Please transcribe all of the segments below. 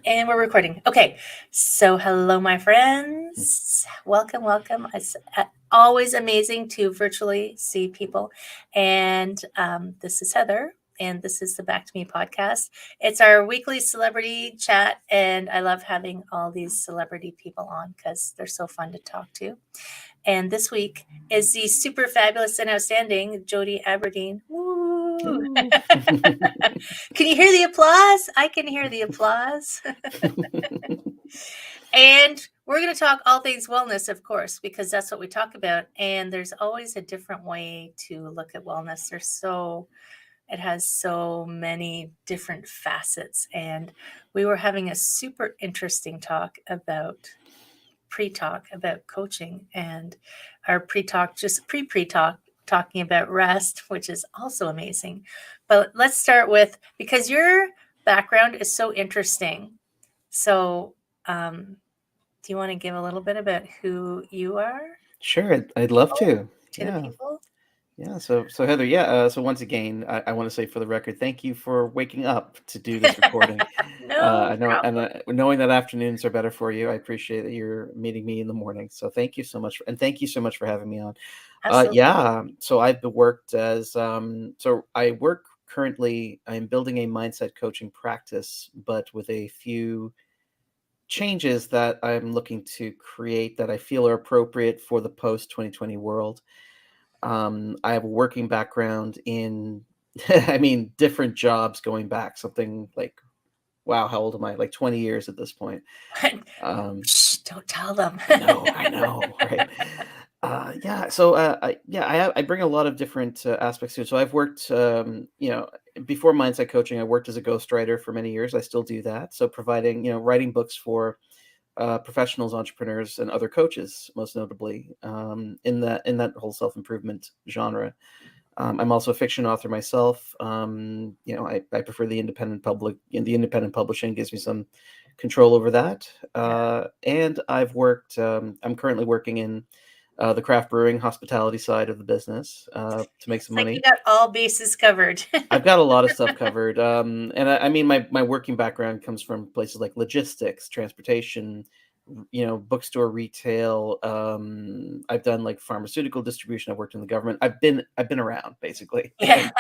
And we're recording. Okay. So, hello, my friends. Welcome, welcome. It's always amazing to virtually see people. And this is Heather, and this is the Back to Me podcast. It's our weekly celebrity chat, and I love having all these celebrity people on because they're so fun to talk to. And this week is the super fabulous and outstanding Jody Aberdeen. Woo! Can you hear the applause? I can hear the applause. And we're going to talk all things wellness, of course, because that's what we talk about. And there's always a different way to look at wellness. It has so many different facets. And we were having a super interesting talk about pre-talk about coaching, and our pre-talk, just pre-talk, talking about rest, which is also amazing. But let's start with, because your background is so interesting. So do you want to give a little bit about who you are? Sure, I'd love to. To the people? Yeah. So Heather, so once again, I want to say for the record, thank you for waking up to do this recording. I know, and knowing that afternoons are better for you, I appreciate that you're meeting me in the morning. So thank you so much, and thank you so much for having me on. So I've worked as so I work currently. I'm building a mindset coaching practice, but with a few changes that I'm looking to create that I feel are appropriate for the post 2020 world. I have a working background in, different jobs going back something like, wow, how old am I? Like 20 years at this point. Shh, don't tell them. I know, right? I bring a lot of different aspects to it. So I've worked, before mindset coaching, I worked as a ghostwriter for many years. I still do that. So providing, writing books for professionals, entrepreneurs, and other coaches, most notably in that whole self-improvement genre. I'm also a fiction author myself. I prefer the independent publishing gives me some control over that. And I've worked. I'm currently working in the craft brewing hospitality side of the business to make some money. You got all bases covered. I've got a lot of stuff covered. My working background comes from places like logistics, transportation, bookstore retail. I've done like pharmaceutical distribution. I've worked in the government. I've been around basically. In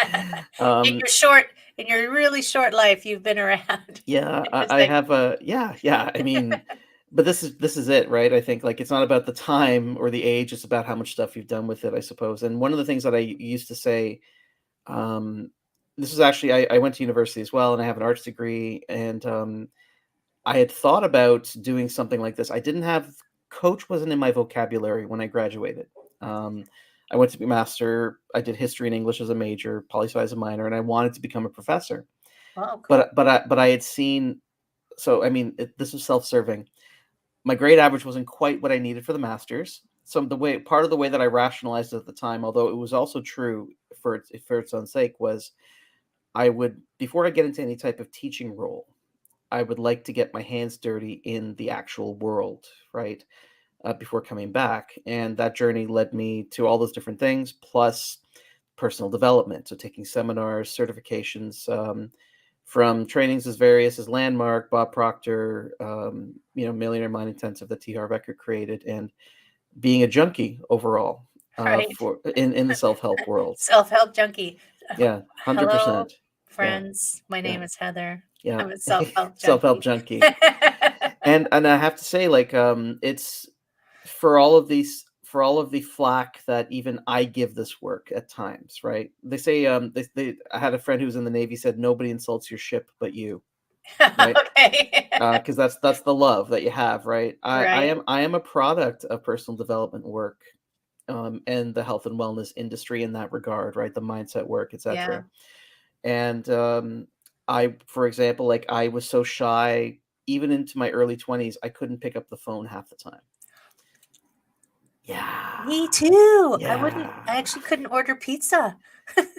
your really short life, you've been around. Yeah, I have a but this is it, right? I think like it's not about the time or the age, it's about how much stuff you've done with it, I suppose. And one of the things that I used to say, this is actually I went to university as well, and I have an arts degree, and I had thought about doing something like this. Coach wasn't in my vocabulary when I graduated. I went to be master. I did history and English as a major, poli-sci as a minor, and I wanted to become a professor. Oh, cool. But I had seen. So this was self-serving. My grade average wasn't quite what I needed for the master's. So part of the way that I rationalized it at the time, although it was also true for its own sake, was I would, before I get into any type of teaching role, I would like to get my hands dirty in the actual world, right? Before coming back. And that journey led me to all those different things, plus personal development. So taking seminars, certifications, from trainings as various as Landmark, Bob Proctor, Millionaire Mind Intensive that T. Harv Eker created, and being a junkie overall in the self-help world. Self-help junkie. Yeah, 100%. Hello, friends. My name is Heather. Yeah, I'm a self-help junkie. Self-help junkie. and I have to say, like, it's for all of the flack that even I give this work at times, right? They say, I had a friend who was in the Navy said, nobody insults your ship but you, right? Okay. Because that's the love that you have, right? Right. I am a product of personal development work, and the health and wellness industry in that regard, right? The mindset work, etc. Yeah. And for example, like I was so shy, even into my early 20s, I couldn't pick up the phone half the time. Yeah. Me too. Yeah. I actually couldn't order pizza.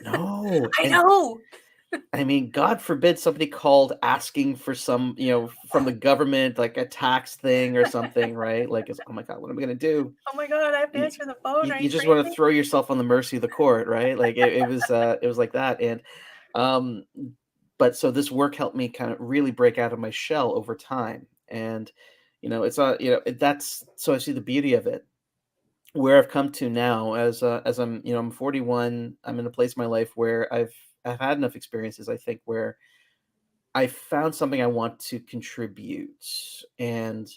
No. I know. God forbid somebody called asking for some, from the government, like a tax thing or something, right? Like, oh my God, what am I going to do? Oh my God, I have to answer the phone. You just want to throw yourself on the mercy of the court, right? Like it was like that. And but so this work helped me kind of really break out of my shell over time. And, it's not, that's, so I see the beauty of it. Where I've come to now as I'm, I'm 41, I'm in a place in my life where I've had enough experiences, I think, where I found something I want to contribute. And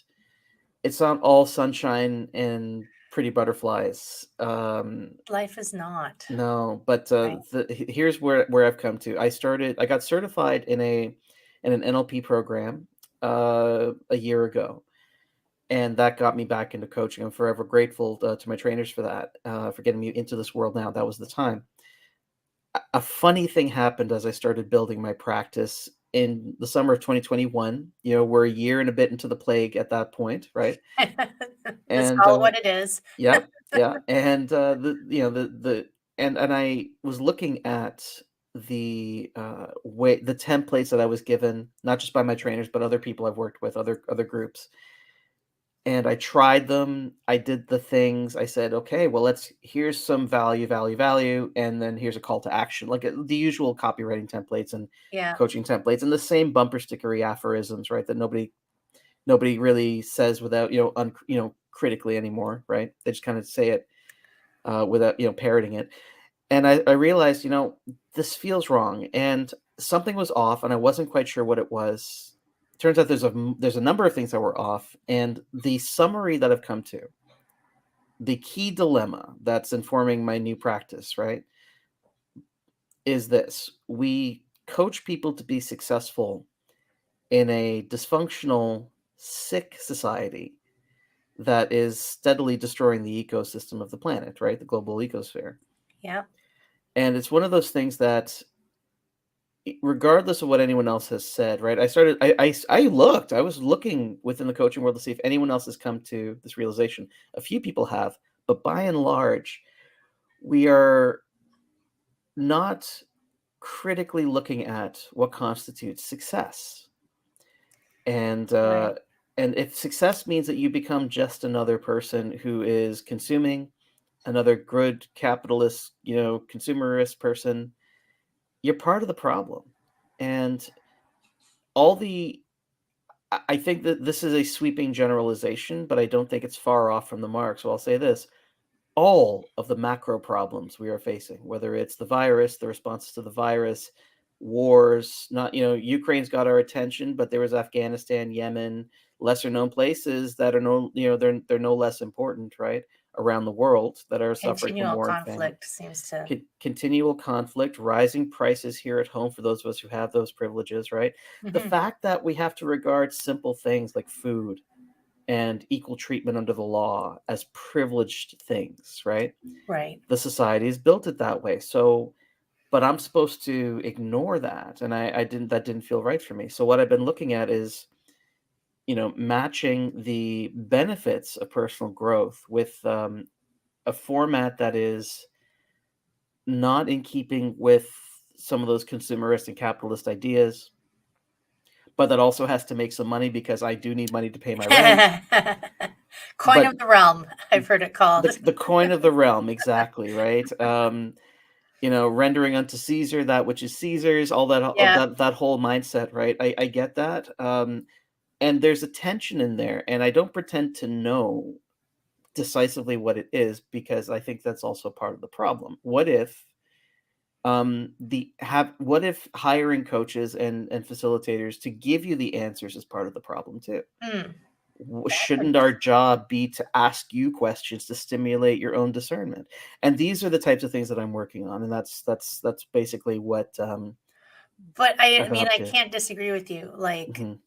it's not all sunshine and pretty butterflies. Life is not. No, but Right. here's where I've come to. I got certified in an NLP program a year ago, and that got me back into coaching. I'm forever grateful to my trainers for that, for getting me into this world now. That was the time. A funny thing happened as I started building my practice in the summer of 2021. We're a year and a bit into the plague at that point, right? Just And call it what it is. yep, yeah, and and I was looking at the the templates that I was given, not just by my trainers, but other people I've worked with, other groups. And I tried them. I did the things. I said, okay, well, here's some value, and then here's a call to action, like the usual copywriting templates and Yeah. coaching templates, and the same bumper stickery aphorisms, right? That nobody really says without, critically anymore, right? They just kind of say it without, parroting it. And I realized, this feels wrong, and something was off, and I wasn't quite sure what it was. Turns out there's a number of things that were off, and the summary that I've come to, the key dilemma that's informing my new practice, right, is this: we coach people to be successful in a dysfunctional, sick society that is steadily destroying the ecosystem of the planet, right? The global ecosphere. Yeah. And it's one of those things that, regardless of what anyone else has said, right? I was looking within the coaching world to see if anyone else has come to this realization. A few people have, but by and large, we are not critically looking at what constitutes success. And Right. and if success means that you become just another person who is consuming, another good capitalist, consumerist person, you're part of the problem. And I think that this is a sweeping generalization, but I don't think it's far off from the mark. So I'll say this: all of the macro problems we are facing, whether it's the virus, the responses to the virus, wars, not, Ukraine's got our attention, but there was Afghanistan, Yemen, lesser known places that are they're no less important, right? Around the world, that are suffering from Continual war and famine. conflict seems to. Continual conflict, rising prices here at home for those of us who have those privileges, right? The Mhm. fact that we have to regard simple things like food and equal treatment under the law as privileged things, right? Right. The society has built it that way. So, but I'm supposed to ignore that, and that didn't feel right for me. So what I've been looking at is, matching the benefits of personal growth with a format that is not in keeping with some of those consumerist and capitalist ideas, but that also has to make some money because I do need money to pay my rent. Coin But of the realm, I've heard it called. the coin of the realm, exactly, right? Rendering unto Caesar that which is Caesar's, all that, Yeah. that whole mindset, right? I get that. And there's a tension in there, and I don't pretend to know decisively what it is, because I think that's also part of the problem. What if hiring coaches and facilitators to give you the answers is part of the problem too? Mm. Shouldn't our job be to ask you questions to stimulate your own discernment? And these are the types of things that I'm working on, and that's basically what But I I've been mean, up I to. can't disagree with you. Like, Mhm.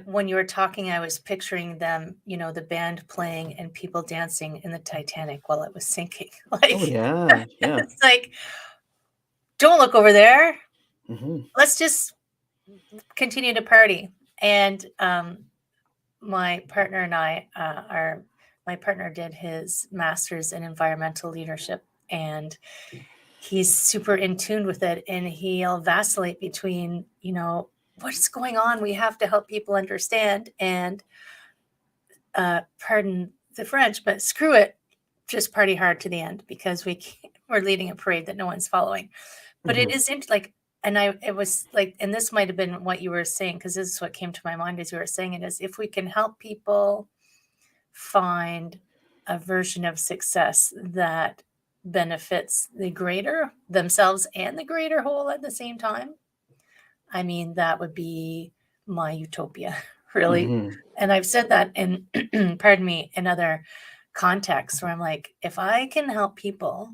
when you were talking, I was picturing them, the band playing and people dancing in the Titanic while it was sinking. Oh Like, yeah, yeah. it's like, don't look over there. Hmm. Let's just continue to party. And my partner and I my partner did his master's in environmental leadership, and he's super in tune with it, and he'll vacillate between, what's going on, we have to help people understand, and pardon the French, but screw it, just party hard to the end, because we're leading a parade that no one's following. But it Hmm. is like, and it was like, and this might have been what you were saying, because this is what came to my mind as you were saying it, is if we can help people find a version of success that benefits the greater themselves and the greater whole at the same time, I mean, that would be my utopia, really. Mm-hmm. And I've said that in, pardon me, in other contexts where I'm like, if I can help people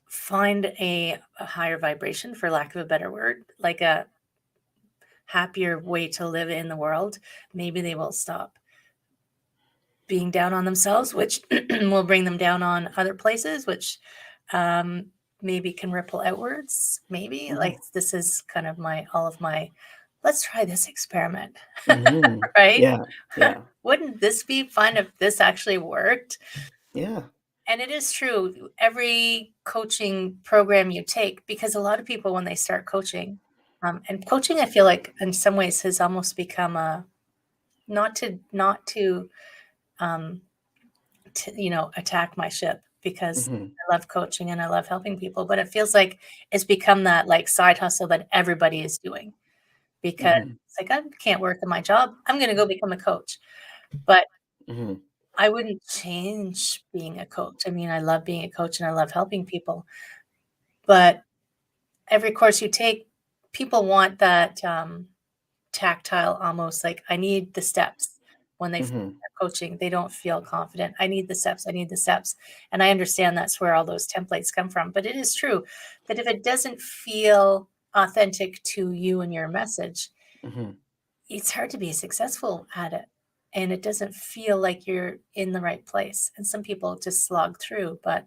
find a higher vibration, for lack of a better word, like a happier way to live in the world, maybe they will stop being down on themselves, which will bring them down on other places, which maybe can ripple outwards. Maybe Mm-hmm. like this is kind of all of my, let's try this experiment, Mm-hmm. right? Yeah. Wouldn't this be fun if this actually worked? Yeah. And it is true. Every coaching program you take, because a lot of people, when they start coaching, and coaching, I feel like in some ways has almost become a, not to attack my ship, because Mm-hmm. I love coaching and I love helping people, but it feels like it's become that like side hustle that everybody is doing, because Mm-hmm. it's like, I can't work in my job, I'm going to go become a coach. But Mm-hmm. I wouldn't change being a coach. I mean, I love being a coach and I love helping people, but every course you take, people want that tactile, almost like, I need the steps. When they Mm-hmm. start coaching, they don't feel confident. I need the steps. I need the steps. And I understand that's where all those templates come from. But it is true that if it doesn't feel authentic to you and your message, Mm-hmm. it's hard to be successful at it. And it doesn't feel like you're in the right place. And some people just slog through. But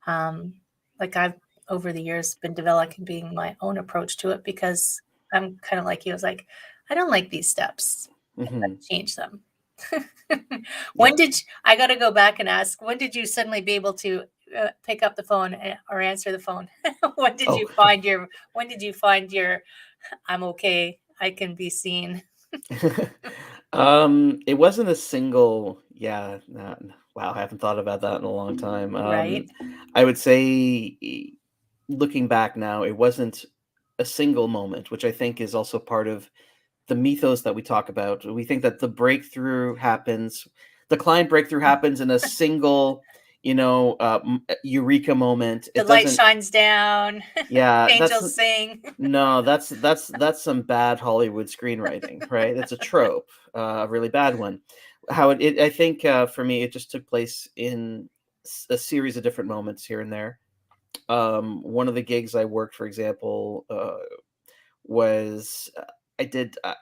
like I've, over the years, been developing my own approach to it, because I'm kind of like you. I was like, I don't like these steps. Mm-hmm. Change them. Yeah. I got to go back and ask, when did you suddenly be able to pick up the phone or answer the phone? when did Oh. you find your when did you find your I'm okay, I can be seen? It wasn't a single, wow, I haven't thought about that in a long time. Right? I would say, looking back now, it wasn't a single moment, which I think is also part of the mythos that we talk about. We think that the client breakthrough happens in a single, eureka moment. The It light doesn't. shines down, Yeah, angels sing. no, that's some bad Hollywood screenwriting, right? It's a trope, a really bad one. I think, for me, it just took place in a series of different moments here and there. One of the gigs I worked, for example, was I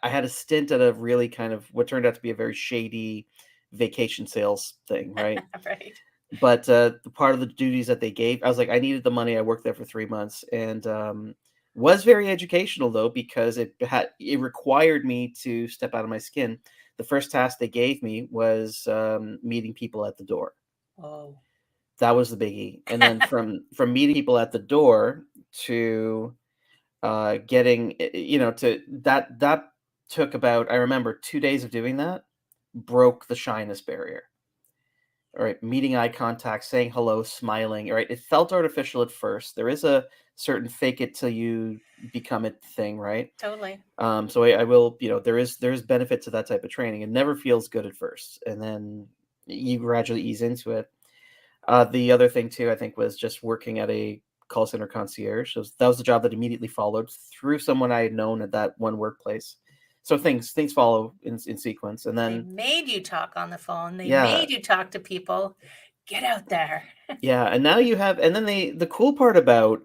had a stint at a really kind of what turned out to be a very shady vacation sales thing, right? Right. But the part of the duties that they gave, I was like, I needed the money. I worked there for 3 months, and was very educational though, because it required me to step out of my skin. The first task they gave me was meeting people at the door. Oh. That was the biggie, and then from meeting people at the door to getting, to that took about, I remember 2 days of doing that, broke the shyness barrier. All right, meeting eye contact, saying hello, smiling. All right, it felt artificial at first. There is a certain fake it till you become it thing, right? Totally. So I will, there is benefit to that type of training. It never feels good at first, and then you gradually ease into it. The other thing too, I think, was just working at a call center concierge. So that was the job that immediately followed through someone I had known at that one workplace. So things follow in sequence, and They then made you talk on the phone. They yeah, made you talk to people. Get out there. yeah, and now you have, and then the cool part about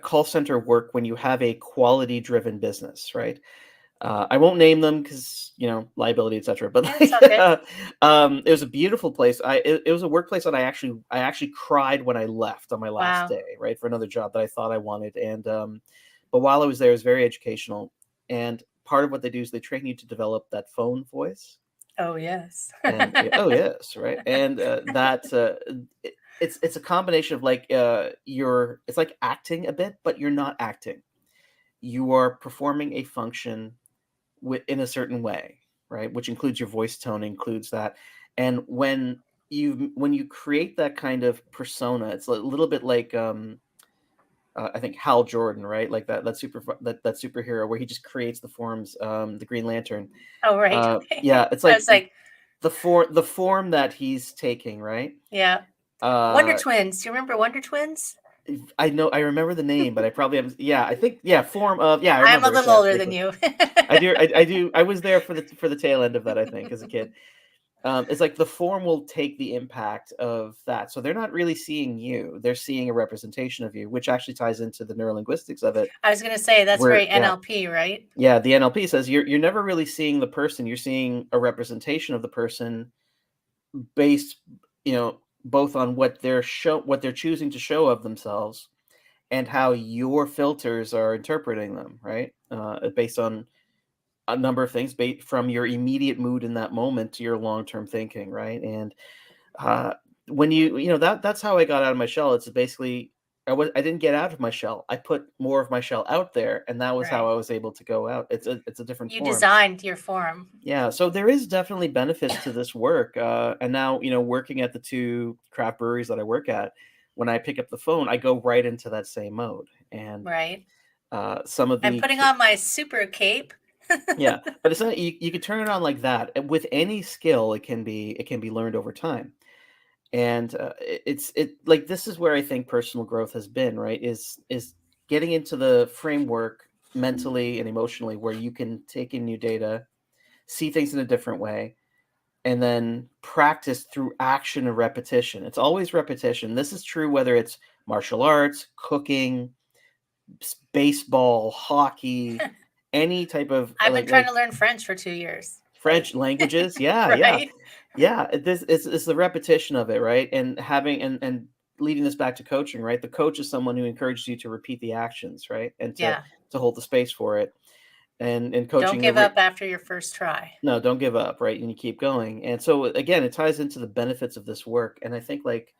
call center work, when you have a quality driven business, right? I won't name them because liability, etc. But Yeah, it's all good. it was a beautiful place. It was a workplace that I actually cried when I left on my last Wow. day, right, for another job that I thought I wanted. And but while I was there, it was very educational. And part of what they do is they train you to develop that phone voice. Oh, yes. And oh yes, right. And it's a combination of like it's like acting a bit, but you're not acting. You are performing a function in a certain way, right? Which includes your voice tone, includes that. And when you create that kind of persona, it's a little bit like I think Hal Jordan, right? Like that superhero where he just creates the forms, the Green Lantern. Oh, right. Yeah, it's I like was like, the form that he's taking, right? yeah. Wonder Twins. Do you remember Wonder Twins? I remember the name, but I probably have. Yeah, I think form of. Yeah, I I'm a remember. little Yeah, older than vaguely. you. I do. I do. I was there for the tail end of that. I think as a kid. It's like the form will take the impact of that. So they're not really seeing you. They're seeing a representation of you, which actually ties into the neurolinguistics of it. I was going to say that's Where, very NLP, right? Yeah, the NLP says you're never really seeing the person. You're seeing a representation of the person based, both on what they're choosing to show of themselves and how your filters are interpreting them, right? Based on a number of things, from your immediate mood in that moment to your long-term thinking, right? And when that's how I got out of my shell. It's basically I didn't get out of my shell. I put more of my shell out there, and that was how I was able to go out. It's a different You form. designed your form. Yeah, so there is definitely benefits to this work. And now, working at the 2 craft breweries that I work at, when I pick up the phone, I go right into that same mode. And right. Some of the I'm putting on my super cape. Yeah, but it's not you can turn it on like that. With any skill, it can be learned over time. And it's like this is where I think personal growth has been, right? Is getting into the framework mentally and emotionally where you can take in new data, see things in a different way, and then practice through action and repetition. It's always repetition. This is true whether it's martial arts, cooking, baseball, hockey, any type of I've been trying to learn French for 2 years. French languages. Yeah, right? yeah. This is the repetition of it, right? And having and leading this back to coaching, right? The coach is someone who encourages you to repeat the actions, right? And to hold the space for it. And coaching, don't give up after your first try. No, don't give up, right? And you keep going. And so again, it ties into the benefits of this work. And I think like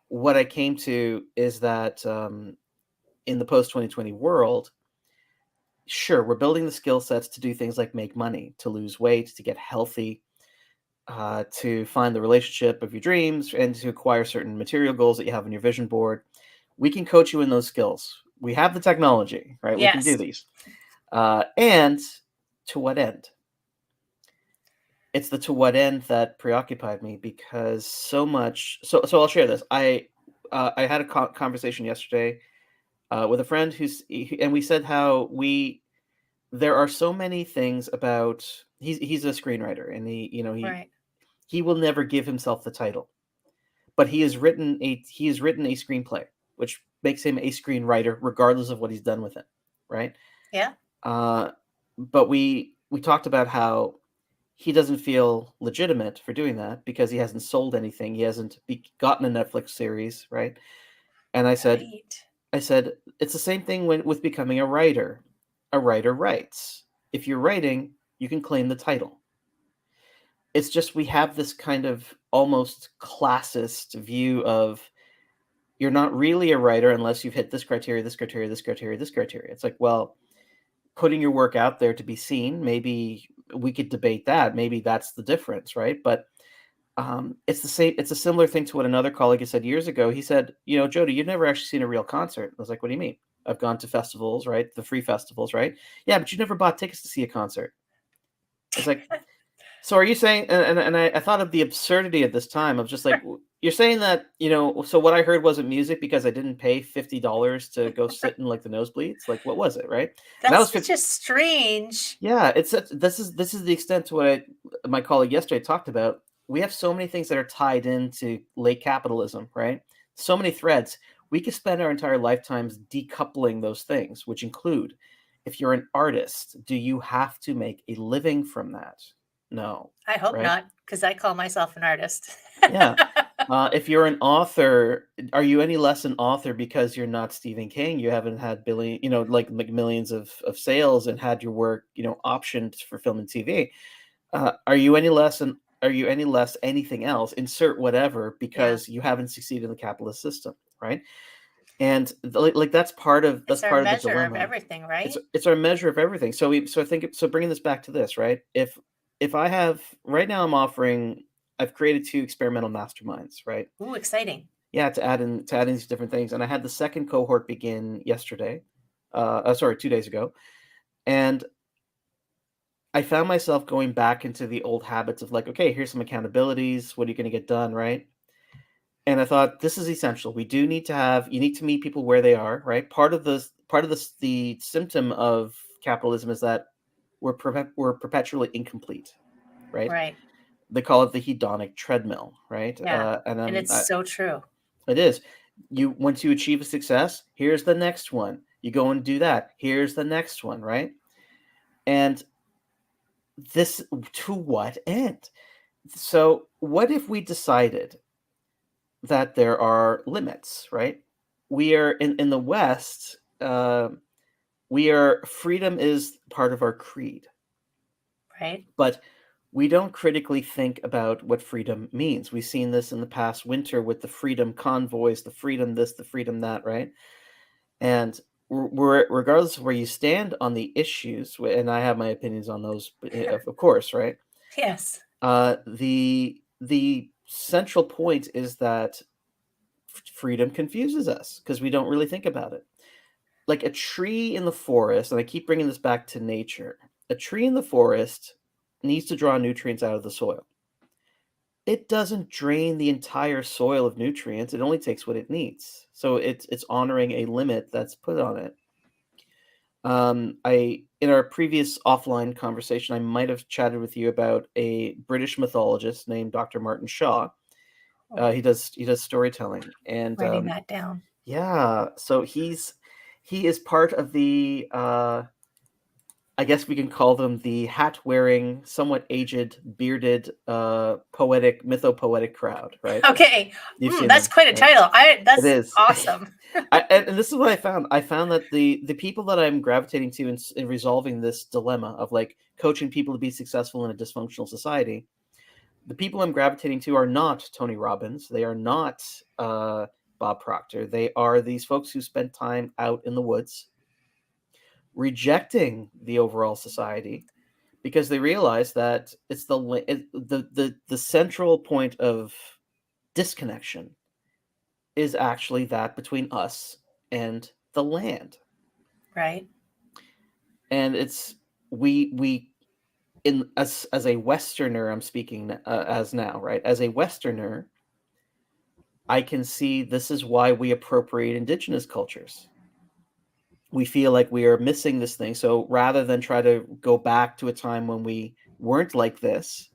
what I came to is that in the post 2020 world, sure, we're building the skill sets to do things like make money, to lose weight, to get healthy, to find the relationship of your dreams, and to acquire certain material goals that you have on your vision board. We can coach you in those skills. We have the technology, right? Yes. We can do these. And to what end? It's the to what end that preoccupied me, because so much. So I'll share this. I had a conversation yesterday with a friend and we said how there are so many things about. He's a screenwriter, and he will never give himself the title, but he has written a screenplay, which makes him a screenwriter regardless of what he's done with it, right? Yeah. But we talked about how he doesn't feel legitimate for doing that because he hasn't sold anything. He hasn't gotten a Netflix series, right? And I said, it's the same thing with becoming a writer. A writer writes. If you're writing, you can claim the title. It's just we have this kind of almost classist view of you're not really a writer unless you've hit this criteria, this criteria, this criteria, this criteria. It's like, well, putting your work out there to be seen, maybe we could debate that. Maybe that's the difference, right? But it's the same. It's a similar thing to what another colleague had said years ago. He said, Jody, you've never actually seen a real concert. I was like, what do you mean? I've gone to festivals, right? The free festivals, right? Yeah, but you never bought tickets to see a concert. It's like, so are you saying? And I thought of the absurdity at this time of just like you're saying that So what I heard wasn't music because I didn't pay $50 to go sit in like the nosebleeds. Like what was it, right? That's just strange. Yeah, this is the extent to what my colleague yesterday talked about. We have so many things that are tied into late capitalism, right? So many threads. We could spend our entire lifetimes decoupling those things, which include, if you're an artist, do you have to make a living from that? No. I hope not, because I call myself an artist. Yeah. If you're an author, are you any less an author because you're not Stephen King? You haven't had millions of sales and had your work, optioned for film and TV. Are you any less anything else? Insert whatever, because you haven't succeeded in the capitalist system, right? And that's part of the dilemma. It's our measure of everything, right? It's our measure of everything. So I think bringing this back to this, right? If I have right now, I've created 2 experimental masterminds, right? Ooh, exciting. yeah, to add in these different things. And I had the second cohort begin yesterday. Sorry, 2 days ago. And I found myself going back into the old habits of like, okay, here's some accountabilities. What are you going to get done, right? And I thought this is essential. We do need to you need to meet people where they are, right? The symptom of capitalism is that we're perpetually incomplete, right? Right. They call it the hedonic treadmill, right? Yeah. And it's so true. It is. Once you achieve a success, here's the next one. You go and do that. Here's the next one, right? And this, to what end? So what if we decided that there are limits, right? We are in the West, freedom is part of our creed, Right. but we don't critically think about what freedom means. We've seen this in the past winter with the freedom convoys, the freedom this, the freedom that, right? And regardless of where you stand on the issues, and I have my opinions on those, of course, right? Yes. The central point is that freedom confuses us because we don't really think about it. Like a tree in the forest, and I keep bringing this back to nature. A tree in the forest needs to draw nutrients out of the soil. It doesn't drain the entire soil of nutrients. It only takes what it needs. So it's honoring a limit that's put on it. In our previous offline conversation, I might have chatted with you about a British mythologist named Dr. Martin Shaw. He does storytelling, and Writing that down. yeah, so he is part of the I guess we can call them the hat-wearing, somewhat aged, bearded, poetic, mytho-poetic crowd, right? Okay. You've seen That's them, quite a right? title. That's It is. awesome. And this is what I found. I found that the people that I'm gravitating to in resolving this dilemma of like coaching people to be successful in a dysfunctional society, the people I'm gravitating to are not Tony Robbins. They are not Bob Proctor. They are these folks who spent time out in the woods, rejecting the overall society because they realize that it's the central point of disconnection is actually that between us and the land. Right. And it's we in as a Westerner, I'm speaking as now, right? As a Westerner, I can see this is why we appropriate indigenous cultures. We feel like we are missing this thing. So rather than try to go back to a time when we weren't like this,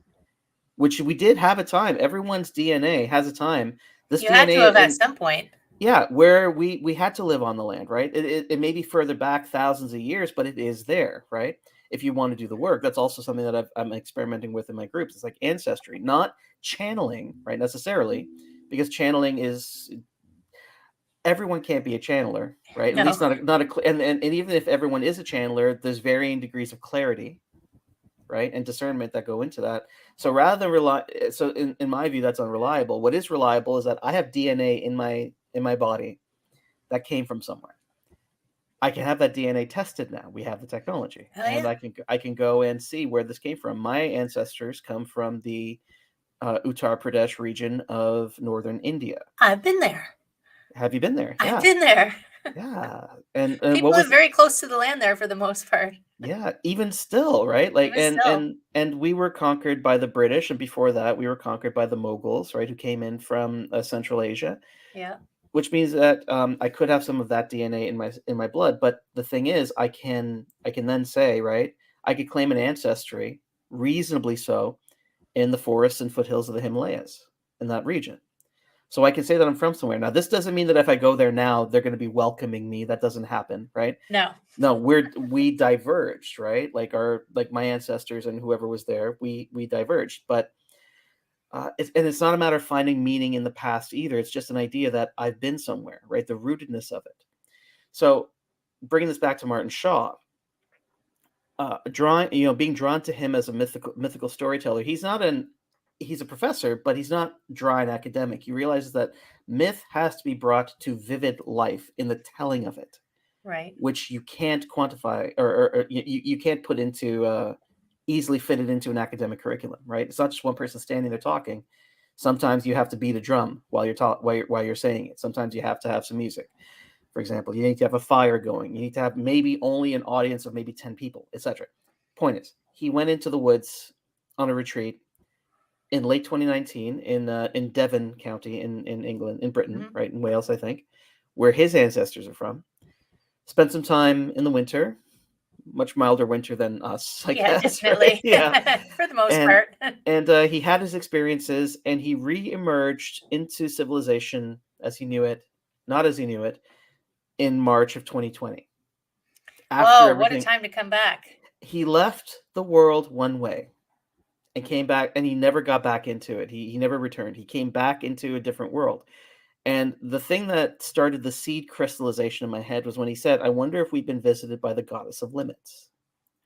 which we did have a time, everyone's DNA has a time. This You had to DNA have at some point. yeah, where we had to live on the land, right? It may be further back thousands of years, but it is there, right? If you want to do the work, that's also something that I'm experimenting with in my groups. It's like ancestry, not channeling, right? Necessarily, because channeling is everyone can't be a channeler, right? No. At least and even if everyone is a channeler, there's varying degrees of clarity, right, and discernment that go into that. So rather than rely, so in my view, that's unreliable. What is reliable is that I have DNA in my body that came from somewhere. I can have that DNA tested now. We have the technology, and yeah. I can go and see where this came from. My ancestors come from the Uttar Pradesh region of northern India. I've been there. Have you been there? I've been there. Yeah. And people live very close to the land there for the most part. Yeah, even still, right? Like, and we were conquered by the British, and before that, we were conquered by the Mughals, right, who came in from Central Asia. Yeah. Which means that I could have some of that DNA in my blood. But the thing is, I can then say, right, I could claim an ancestry, reasonably so, in the forests and foothills of the Himalayas in that region. So I can say that I'm from somewhere. Now, this doesn't mean that if I go there now, they're going to be welcoming me. That doesn't happen, right? No, we diverged, right? Like my ancestors and whoever was there, we diverged. But it's not a matter of finding meaning in the past either. It's just an idea that I've been somewhere, right? The rootedness of it. So bringing this back to Martin Shaw, being drawn to him as a mythical storyteller. He's a professor, but he's not dry and academic. He realizes that myth has to be brought to vivid life in the telling of it, right? Which you can't quantify or you can't put into easily fit it into an academic curriculum, right? It's not just one person standing there talking. Sometimes you have to beat a drum while you're saying it. Sometimes you have to have some music. For example, you need to have a fire going. You need to have maybe only an audience of maybe 10 people, etc. Point is, he went into the woods on a retreat in late 2019 in Devon County in England, in Britain, right, in Wales, I think, where his ancestors are from. Spent some time in the winter, much milder winter than us, I guess. Definitely. Right? For the most part. And he had his experiences, and he re-emerged into civilization as he knew it, not as he knew it, in March of 2020. Whoa, what a time to come back. He left the world one way and came back, and he never got back into it. He never returned. He came back into a different world. And the thing that started the seed crystallization in my head was when he said, I wonder if we've been visited by the goddess of limits.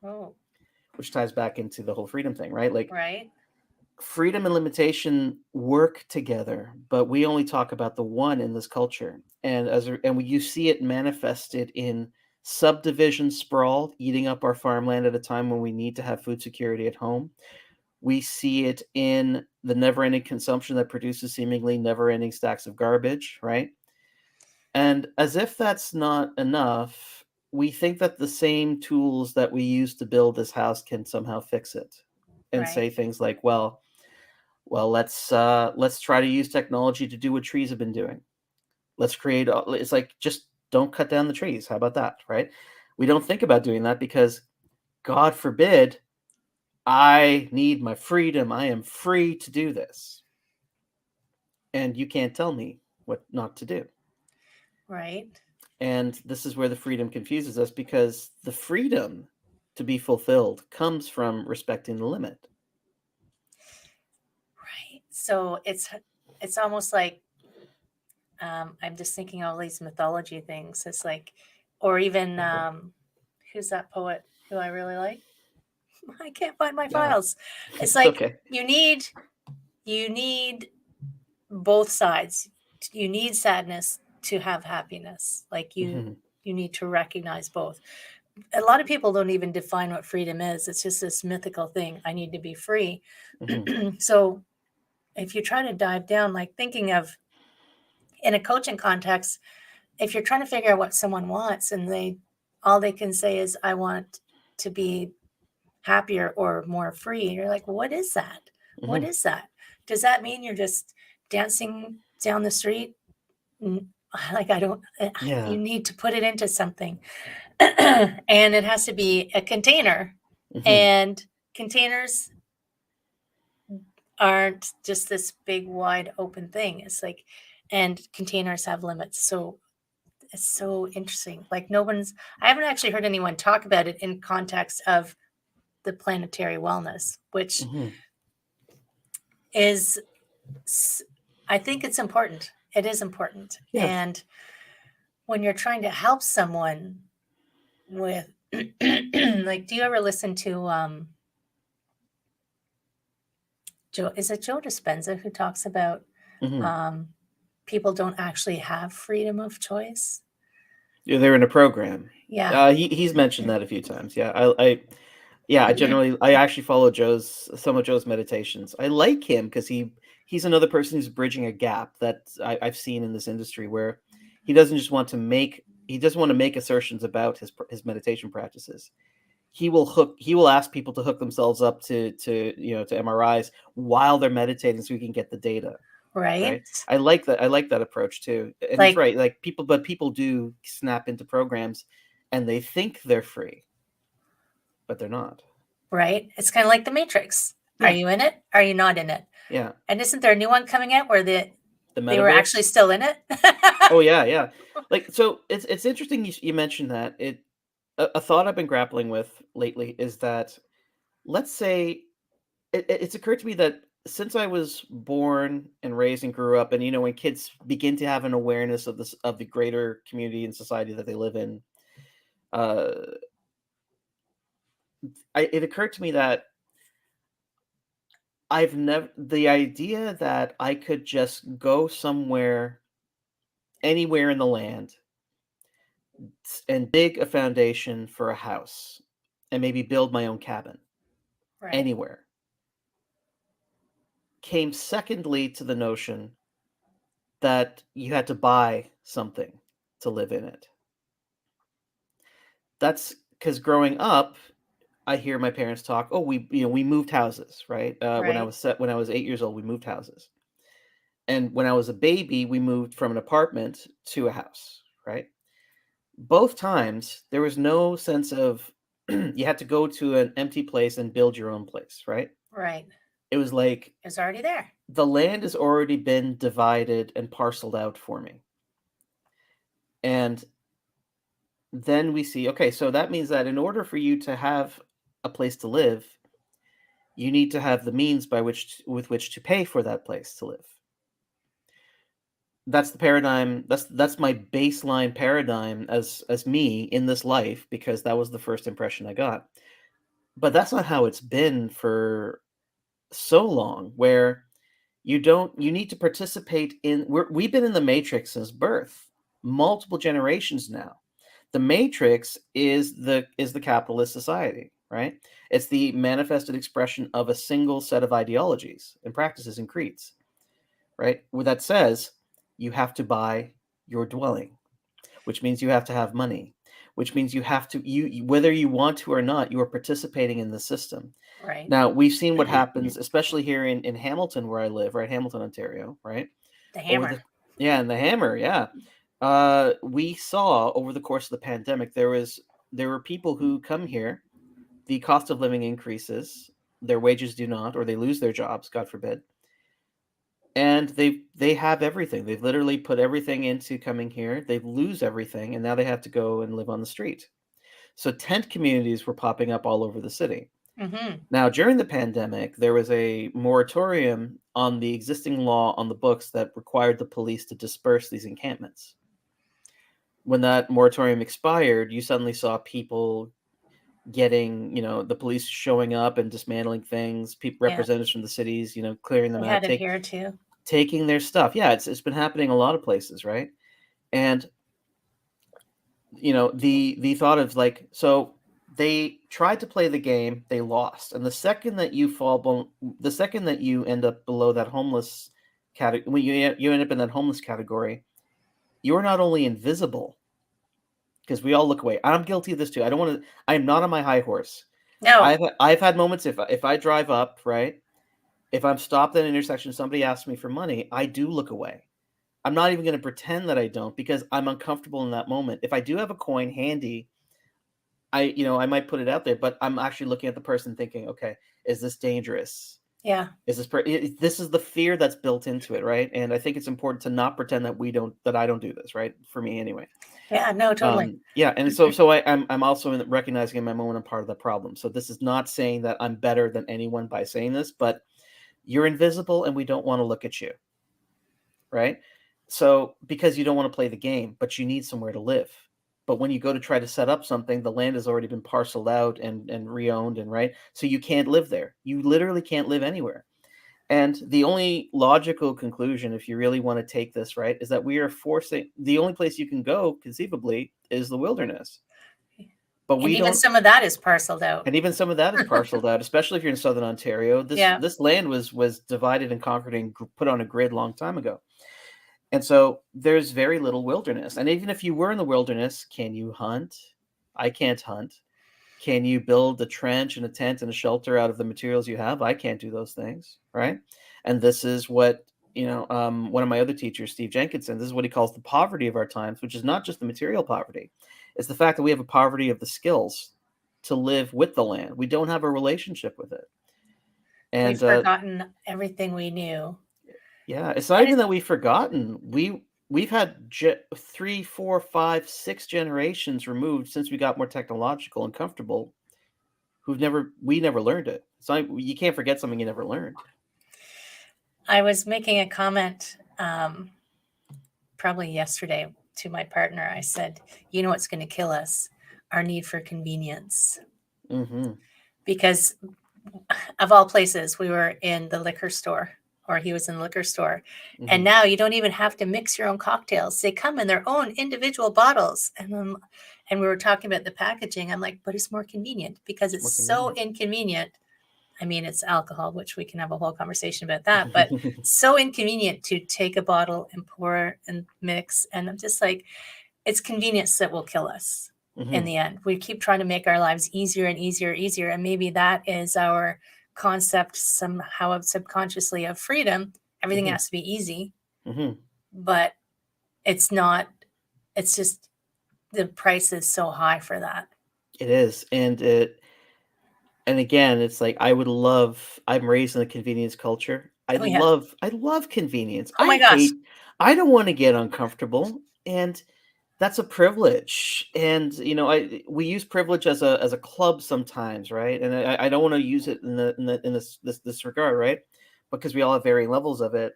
Oh. Which ties back into the whole freedom thing, right? Like, right. Freedom and limitation work together, but we only talk about the one in this culture. And you see it manifested in subdivision sprawl, eating up our farmland at a time when we need to have food security at home. We see it in the never-ending consumption that produces seemingly never-ending stacks of garbage, right? And as if that's not enough, we think that the same tools that we use to build this house can somehow fix it. And say things like, well, let's try to use technology to do what trees have been doing. Let's create, it's like, just don't cut down the trees. How about that, right? We don't think about doing that because, God forbid, I need my freedom. I am free to do this. And you can't tell me what not to do. Right. And this is where the freedom confuses us, because the freedom to be fulfilled comes from respecting the limit. Right. So it's almost like, I'm just thinking all these mythology things. It's like, or even, who's that poet who I really like? I can't find my files. It's like, okay. you need both sides. You need sadness to have happiness. Like you need to recognize both. A lot of people don't even define what freedom is. It's just this mythical thing. I need to be free. So if you try to dive down, like thinking of in a coaching context, if you're trying to figure out what someone wants and all they can say is, I want to be happier or more free. You're like, what is that? What is that? Does that mean you're just dancing down the street? Like, you need to put it into something. And it has to be a container. And containers aren't just this big, wide open thing. It's like, and containers have limits. So it's so interesting. Like I haven't actually heard anyone talk about it in context of the planetary wellness, which is, I think it's important. It is important. Yes. And when you're trying to help someone with, like, do you ever listen to, is it Joe Dispenza who talks about people don't actually have freedom of choice? Yeah, they're in a program. Yeah. He's mentioned that a few times. Yeah, I actually follow some of Joe's meditations. I like him because he's another person who's bridging a gap that I've seen in this industry, where he doesn't want to make assertions about his meditation practices. He will ask people to hook themselves up to MRIs while they're meditating so we can get the data. Right. I like that approach too. And he's right. Like people do snap into programs and they think they're free, but they're not. Right. It's kind of like the Matrix. Yeah. Are you in it? Are you not in it? Yeah. And isn't there a new one coming out where they were actually still in it? Oh yeah, yeah. Like, so it's interesting you mentioned that. A thought I've been grappling with lately is that, let's say, it's occurred to me that since I was born and raised and grew up, and when kids begin to have an awareness of the greater community and society that they live in, it occurred to me that the idea that I could just go somewhere, anywhere in the land, and dig a foundation for a house and maybe build my own cabin anywhere. came secondly to the notion that you had to buy something to live in it. That's because growing up, I hear my parents talk. Oh, we moved houses, right? When I Right. when I was 8 years old, we moved houses, and when I was a baby, we moved from an apartment to a house, right? Both times there was no sense of you had to go to an empty place and build your own place, right? Right. It was like It's already there. the land has already been divided and parceled out for me. And then we see, okay, so that means that in order for you to have a place to live, you need to have the means with which to pay for that place to live. That's the paradigm. That's my baseline paradigm as me in this life, because that was the first impression I got. But that's not how it's been for so long, where you need to participate in. We've been in the matrix since birth, multiple generations now. The matrix is the capitalist society, right? It's the manifested expression of a single set of ideologies and practices and creeds, right? Where that says you have to buy your dwelling, which means you have to have money, which means you have to whether you want to or not, you are participating in the system. Right. Now, we've seen what happens, especially here in Hamilton, where I live, right? Hamilton, Ontario, right? The hammer. And the hammer, yeah. We saw over the course of the pandemic, there were people who come here, the cost of living increases, their wages do not, or they lose their jobs, God forbid. And they have everything. They've literally put everything into coming here. They lose everything, and now they have to go and live on the street. So tent communities were popping up all over the city. Mm-hmm. Now, during the pandemic, there was a moratorium on the existing law on the books that required the police to disperse these encampments. When that moratorium expired, you suddenly saw people getting, the police showing up and dismantling things, representatives from the cities, clearing them We out, had it here too. taking their stuff. Yeah, it's been happening a lot of places, right? And the thought of like, so they tried to play the game, they lost, and the second that you end up below that homeless category, when you end up in that homeless category, you're not only invisible, because we all look away. I'm guilty of this too. I'm not on my high horse. No. I've had moments, if I drive up, right, if I'm stopped at an intersection, somebody asks me for money, I do look away. I'm not even going to pretend that I don't, because I'm uncomfortable in that moment. If I do have a coin handy, I might put it out there, but I'm actually looking at the person thinking, okay, is this dangerous? Yeah. Is this is the fear that's built into it, right? And I think it's important to not pretend that I don't do this, right? For me anyway. Yeah, no, totally. Yeah, and so I'm also recognizing in my moment I'm part of the problem. So this is not saying that I'm better than anyone by saying this, but you're invisible and we don't want to look at you, right? So because you don't want to play the game, but you need somewhere to live. But when you go to try to set up something, the land has already been parceled out and re-owned, and right, so you can't live there. You literally can't live anywhere. And the only logical conclusion, if you really want to take this, right, is that we are forcing, the only place you can go conceivably is the wilderness. But and even some of that is parceled out. And even some of that is parceled out, especially if you're in Southern Ontario. This land was divided and conquered and put on a grid long time ago. And so there's very little wilderness. And even if you were in the wilderness, can you hunt? I can't hunt. Can you build a trench and a tent and a shelter out of the materials you have? I can't do those things, right? And this is what, one of my other teachers, Steve Jenkinson, this is what he calls the poverty of our times, which is not just the material poverty. It's the fact that we have a poverty of the skills to live with the land. We don't have a relationship with it. And we've forgotten everything we knew. Yeah, it's not even that we've forgotten. We've had 3, 4, 5, 6 generations removed since we got more technological and comfortable. We never learned it. So you can't forget something you never learned. I was making a comment probably yesterday to my partner. I said, you know what's going to kill us? Our need for convenience. Mm-hmm. Because of all places, we were in the liquor store, or he was in the liquor store. Mm-hmm. And now you don't even have to mix your own cocktails. They come in their own individual bottles. And we were talking about the packaging. I'm like, but it's more convenient, because it's so inconvenient. I mean, it's alcohol, which we can have a whole conversation about that, but so inconvenient to take a bottle and pour and mix. And I'm just like, it's convenience that will kill us in the end. We keep trying to make our lives easier and easier, easier. And maybe that is our concept somehow subconsciously of freedom. Everything has to be easy, but it's not. It's just the price is so high for that. It is. And again, it's like I'm raised in a convenience culture. I love convenience. Oh my gosh. I don't want to get uncomfortable, and that's a privilege. And we use privilege as a club sometimes, right? And I don't want to use it in this regard, right? Because we all have varying levels of it.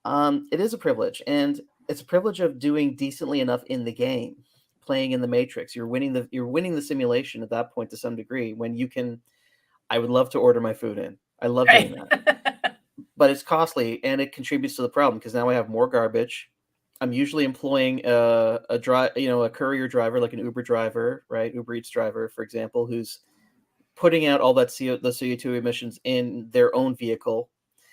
It is a privilege, and it's a privilege of doing decently enough in the game. Playing in the matrix, you're winning the simulation at that point to some degree. When you can, I would love to order my food in. I love doing that, but it's costly and it contributes to the problem because now I have more garbage. I'm usually employing a courier driver, like an Uber driver, right? Uber Eats driver, for example, who's putting out all that the CO2 emissions in their own vehicle.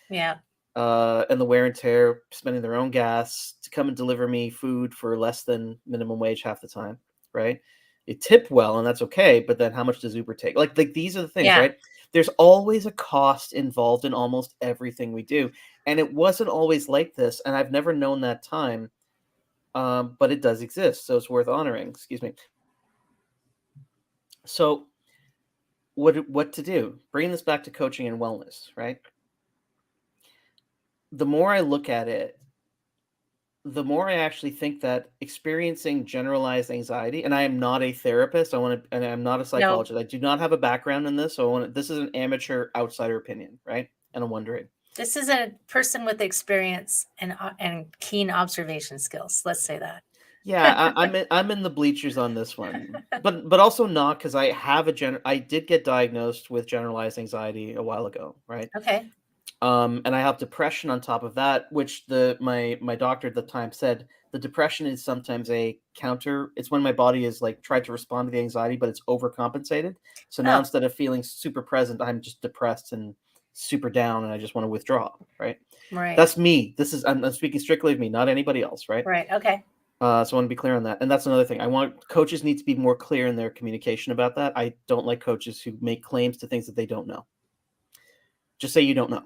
Yeah. And the wear and tear, spending their own gas to come and deliver me food for less than minimum wage half the time, right? You tip well, and that's okay, but then how much does Uber take? Like these are the things, right? There's always a cost involved in almost everything we do, and it wasn't always like this, and I've never known that time, but it does exist, so it's worth honoring. Excuse me. So, what to do? Bringing this back to coaching and wellness, right? The more I look at it, the more I actually think that experiencing generalized anxiety, and I am not a therapist, and I'm not a psychologist. I do not have a background in this, so this is an amateur outsider opinion, right? And I'm wondering. This is a person with experience and keen observation skills. Let's say that. Yeah, I'm in the bleachers on this one, but also not because I did get diagnosed with generalized anxiety a while ago, right? Okay. And I have depression on top of that, which my doctor at the time said the depression is sometimes a counter. It's when my body is like tried to respond to the anxiety, but it's overcompensated. So now instead of feeling super present, I'm just depressed and super down, and I just want to withdraw. Right. Right. That's me. I'm speaking strictly of me, not anybody else. Right. Right. Okay. So I want to be clear on that. And that's another thing. Coaches need to be more clear in their communication about that. I don't like coaches who make claims to things that they don't know. Just say you don't know.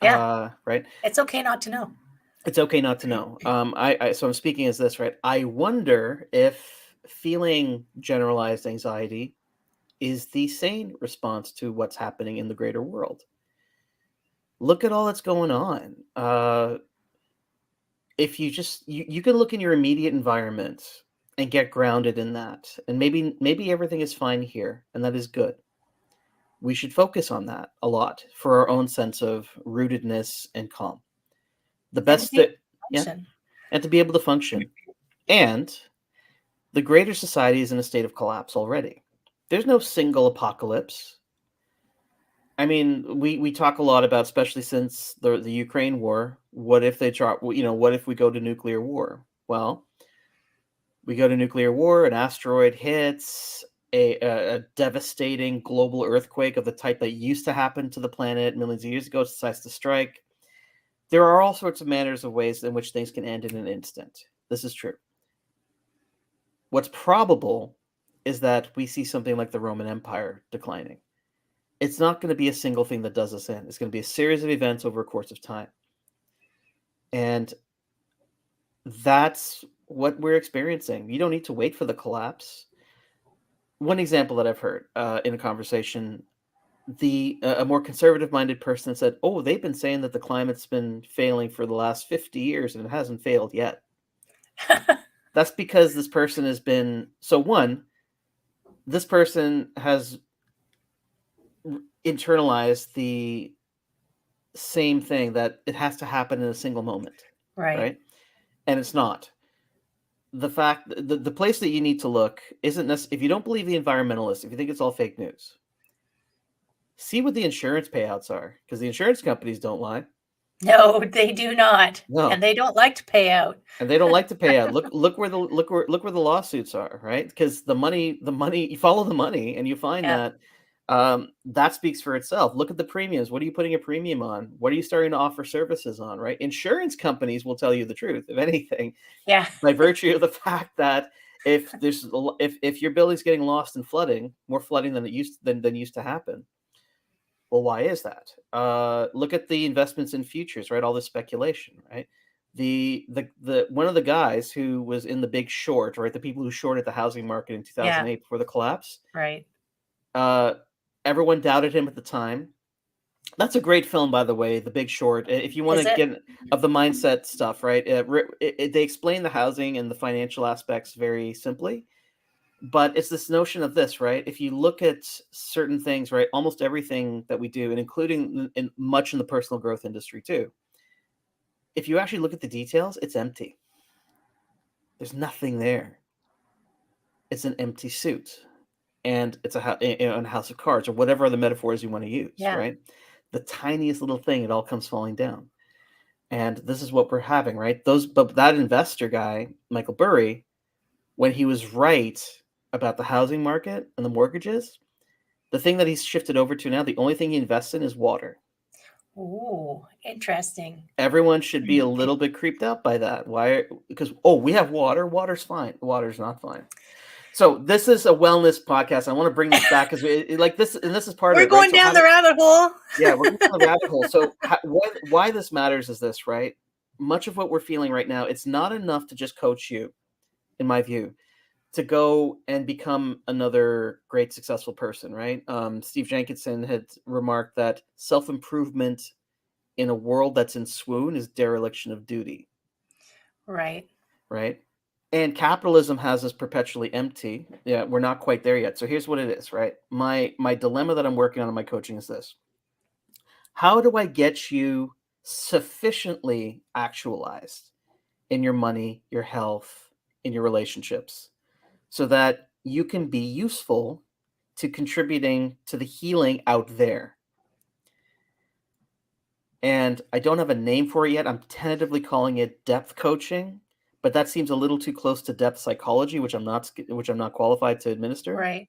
Yeah. Right. It's okay not to know. It's okay not to know. So I'm speaking as this, right? I wonder if feeling generalized anxiety is the sane response to what's happening in the greater world. Look at all that's going on. If you can look in your immediate environment and get grounded in that, and maybe everything is fine here, and that is good. We should focus on that a lot for our own sense of rootedness and calm. The best that, and to be able to function. And the greater society is in a state of collapse already. There's no single apocalypse. I mean, we talk a lot about, especially since the Ukraine war, what if we go to nuclear war? Well, we go to nuclear war, an asteroid hits, a devastating global earthquake of the type that used to happen to the planet millions of years ago decides to strike. There are all sorts of manners of ways in which things can end in an instant. This is true. What's probable is that we see something like the Roman Empire declining. It's not going to be a single thing that does us in. It's going to be a series of events over a course of time. And that's what we're experiencing. You don't need to wait for the collapse. One example that I've heard in a conversation, a more conservative-minded person said, "Oh, they've been saying that the climate's been failing for the last 50 years, and it hasn't failed yet." That's because this person has been this person has internalized the same thing that it has to happen in a single moment, right? And it's not. The fact, the place that you need to look isn't necessarily, if you don't believe the environmentalists, if you think it's all fake news, see what the insurance payouts are, because the insurance companies don't lie. No, they do not. No. And they don't like to pay out. And they don't like to pay out. Look where the lawsuits are, right? Because the money, you follow the money, and you find that That speaks for itself. Look at the premiums. What are you putting a premium on? What are you starting to offer services on, right? Insurance companies will tell you the truth, if anything, Yeah. by virtue of the fact that if your building's getting lost in flooding, more flooding than used to happen. Well, why is that? Look at the investments in futures, right? All this speculation, right? The one of the guys who was in The Big Short, right? The people who shorted the housing market in 2008 before the collapse. Right. Everyone doubted him at the time. That's a great film, by the way, The Big Short. If you want Is to it? get of the mindset stuff, right? They explain the housing and the financial aspects very simply, but it's this notion of this, right? If you look at certain things, right, almost everything that we do, and including much in the personal growth industry too, if you actually look at the details, it's empty. There's nothing there. It's an empty suit, and it's a house of cards, or whatever other metaphors you want to use, Yeah. right? The tiniest little thing, it all comes falling down. And this is what we're having, right? But that investor guy, Michael Burry, when he was right about the housing market and the mortgages, the thing that he's shifted over to now, the only thing he invests in is water. Ooh, interesting. Everyone should be a little bit creeped out by that. Why? Because, we have water. Water's fine. Water's not fine. So this is a wellness podcast. I want to bring this back because this is part of it. We're going down the rabbit hole. Yeah, we're going down the rabbit hole. So why this matters is this, right? Much of what we're feeling right now, it's not enough to just coach you, in my view, to go and become another great successful person, right? Steve Jenkinson had remarked that self-improvement in a world that's in swoon is dereliction of duty. Right. Right. And capitalism has us perpetually empty. Yeah, we're not quite there yet. So here's what it is, right? My dilemma that I'm working on in my coaching is this. How do I get you sufficiently actualized in your money, your health, in your relationships, so that you can be useful to contributing to the healing out there? And I don't have a name for it yet. I'm tentatively calling it depth coaching, but that seems a little too close to depth psychology, which I'm not qualified to administer. Right.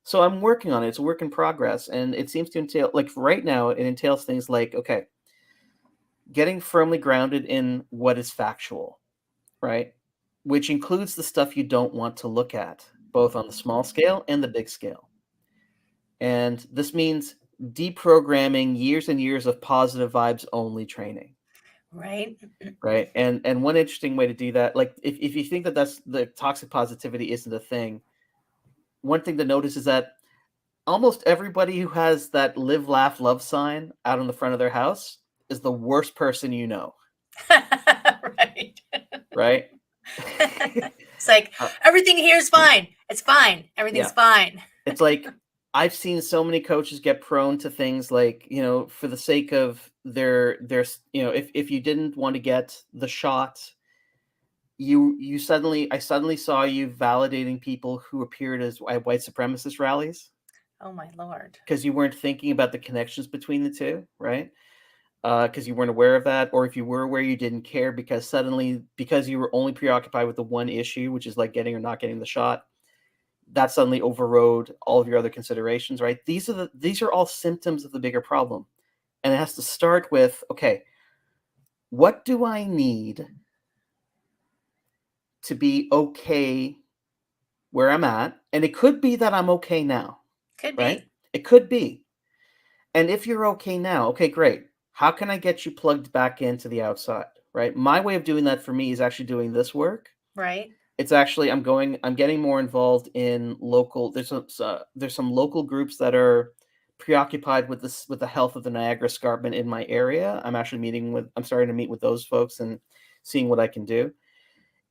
So I'm working on it. It's a work in progress, and it seems to entail, like right now, it entails things like, okay, getting firmly grounded in what is factual, right? Which includes the stuff you don't want to look at, both on the small scale and the big scale. And this means deprogramming years and years of positive vibes only training. Right. And one interesting way to do that, like if you think that that's the toxic positivity isn't a thing, one thing to notice is that almost everybody who has that live, laugh, love sign out on the front of their house is the worst person you know. Right? It's like, everything here is fine. It's fine. Everything's fine. It's like, I've seen so many coaches get prone to things like, for the sake of their if you didn't want to get the shot, I suddenly saw you validating people who appeared as white supremacist rallies. Oh my Lord. Because you weren't thinking about the connections between the two, right? Because you weren't aware of that, or if you were aware, you didn't care because you were only preoccupied with the one issue, which is like getting or not getting the shot. That suddenly overrode all of your other considerations, right? These are all symptoms of the bigger problem. And it has to start with, okay, what do I need to be okay where I'm at? And it could be that I'm okay now. Could right? be. It could be. And if you're okay now, okay, great. How can I get you plugged back into the outside, right? My way of doing that for me is actually doing this work. Right. It's actually, I'm getting more involved in local, there's some local groups that are preoccupied with the health of the Niagara Escarpment in my area. I'm starting to meet with those folks and seeing what I can do.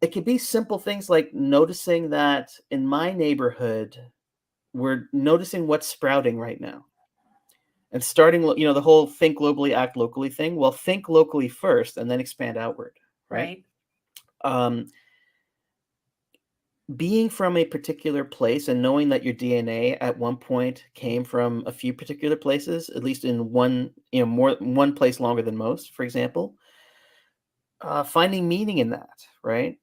It could be simple things like noticing that in my neighborhood, we're noticing what's sprouting right now. And starting, the whole think globally, act locally thing. Well, think locally first and then expand outward, right? Being from a particular place and knowing that your DNA at one point came from a few particular places, at least in one place longer than most, for example, finding meaning in that, right?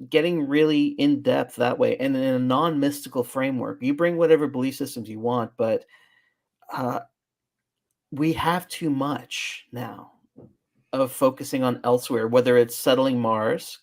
getting really in depth that way and in a non-mystical framework. You bring whatever belief systems you want, but we have too much now of focusing on elsewhere, whether it's settling Mars.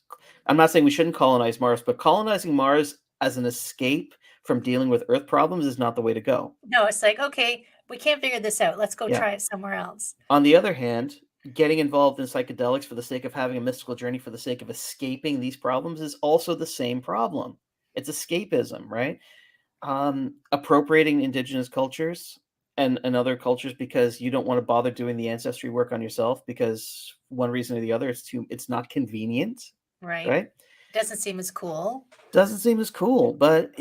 I'm not saying we shouldn't colonize Mars, but colonizing Mars as an escape from dealing with Earth problems is not the way to go. No, it's like, okay, we can't figure this out. Let's go Yeah. try it somewhere else. On the other hand, getting involved in psychedelics for the sake of having a mystical journey for the sake of escaping these problems is also the same problem. It's escapism, right? Appropriating indigenous cultures and other cultures because you don't want to bother doing the ancestry work on yourself because one reason or the other it's not convenient, right? Doesn't seem as cool. Doesn't seem as cool, but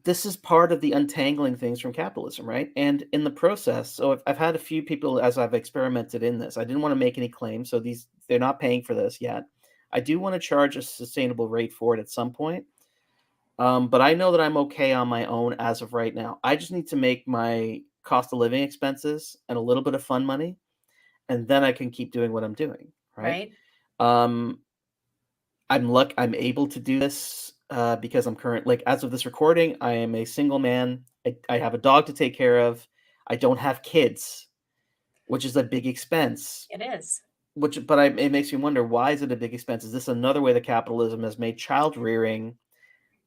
this is part of the untangling things from capitalism, right? And in the process, so I've had a few people as I've experimented in this. I didn't want to make any claims, so they're not paying for this yet. I do want to charge a sustainable rate for it at some point, but I know that I'm okay on my own as of right now. I just need to make my cost of living expenses and a little bit of fun money, and then I can keep doing what I'm doing, right? I'm able to do this because I'm as of this recording, I am a single man. I have a dog to take care of. I don't have kids, which is a big expense. It is. It makes me wonder, why is it a big expense? Is this another way that capitalism has made child rearing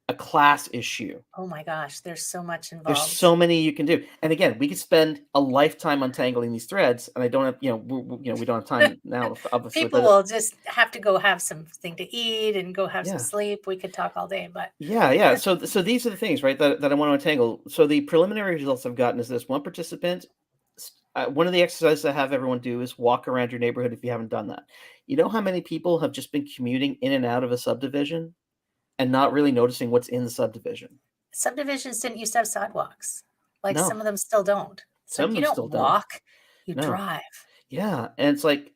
a class issue? Oh my gosh, there's so much involved. There's so many you can do. And again, we could spend a lifetime untangling these threads, and I don't have, we don't have time now. Obviously, people will just have to go have something to eat and go have some sleep. We could talk all day, but yeah. So these are the things, right, that I want to untangle. So the preliminary results I've gotten is this: one participant. One of the exercises I have everyone do is walk around your neighborhood if you haven't done that. You know how many people have just been commuting in and out of a subdivision and not really noticing what's in the subdivision? Subdivisions didn't used to have sidewalks. Like some of them still don't. Some of them you don't still walk, you drive. Yeah. And it's like,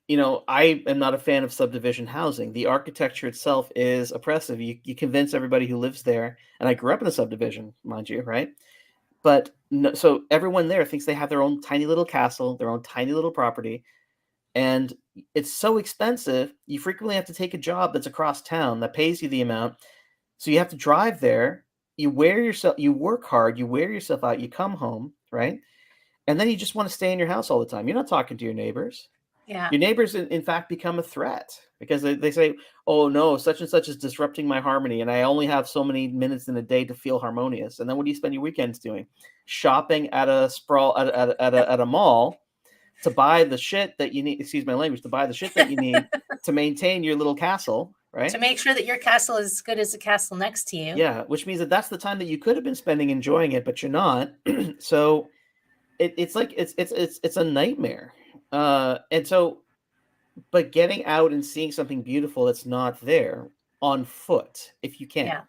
I am not a fan of subdivision housing. The architecture itself is oppressive. You convince everybody who lives there, and I grew up in a subdivision, mind you, right? But no, so everyone there thinks they have their own tiny little castle, their own tiny little property. And it's so expensive. You frequently have to take a job that's across town that pays you the amount. So you have to drive there. You work hard, you wear yourself out, you come home, right? And then you just want to stay in your house all the time. You're not talking to your neighbors. Yeah. Your neighbors, in fact, become a threat because they say, oh, no, such and such is disrupting my harmony, and I only have so many minutes in a day to feel harmonious. And then what do you spend your weekends doing? Shopping at a at a mall to buy the shit that you need, excuse my language, to buy the shit that you need to maintain your little castle, right? To make sure that your castle is as good as the castle next to you. Yeah, which means that's the time that you could have been spending enjoying it, but you're not. So it's like it's a nightmare. And so, but getting out and seeing something beautiful that's not there on foot, if you can,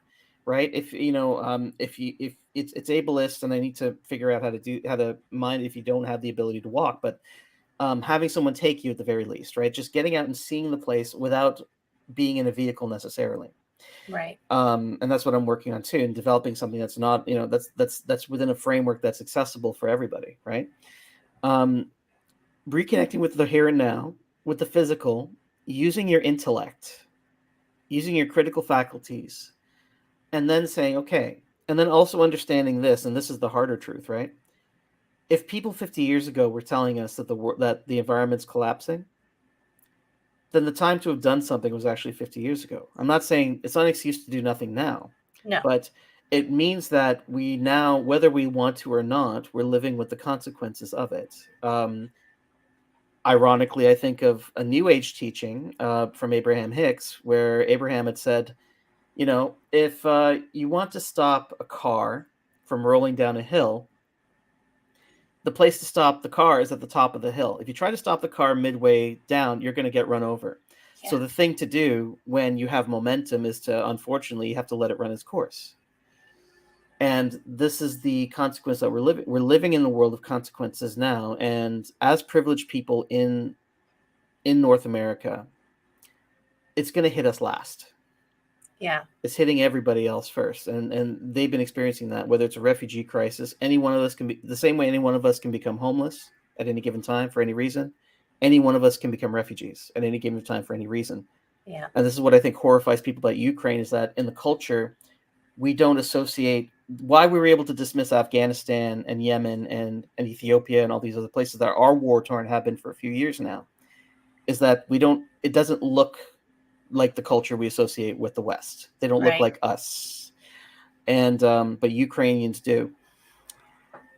right? If if it's ableist, and I need to figure out how to mind if you don't have the ability to walk, but having someone take you at the very least, right? Just getting out and seeing the place without being in a vehicle necessarily. Right. And that's what I'm working on too, and developing something that's not, that's within a framework that's accessible for everybody, right? Reconnecting with the here and now, with the physical, using your intellect, using your critical faculties, and then saying, okay, and then also understanding this, and this is the harder truth, right? If people 50 years ago were telling us that the environment's collapsing, then the time to have done something was actually 50 years ago. I'm not saying it's not an excuse to do nothing now. No. But it means that we now, whether we want to or not, we're living with the consequences of it. Ironically, I think of a New Age teaching from Abraham Hicks, where Abraham had said, if you want to stop a car from rolling down a hill, the place to stop the car is at the top of the hill. If you try to stop the car midway down, you're going to get run over. Yeah. So the thing to do when you have momentum is unfortunately, you have to let it run its course. And this is the consequence that we're living. We're living in the world of consequences now. And as privileged people in North America, it's going to hit us last. Yeah. It's hitting everybody else first. And they've been experiencing that, whether it's a refugee crisis. Any one of us can be the same way any one of us can become homeless at any given time for any reason. Any one of us can become refugees at any given time for any reason. Yeah. And this is what I think horrifies people about Ukraine, is that in the culture, we don't associate why we were able to dismiss Afghanistan and Yemen and Ethiopia and all these other places that are war torn, have been for a few years now, is that it doesn't look like the culture we associate with the West. They don't look Right. like us. And but Ukrainians do.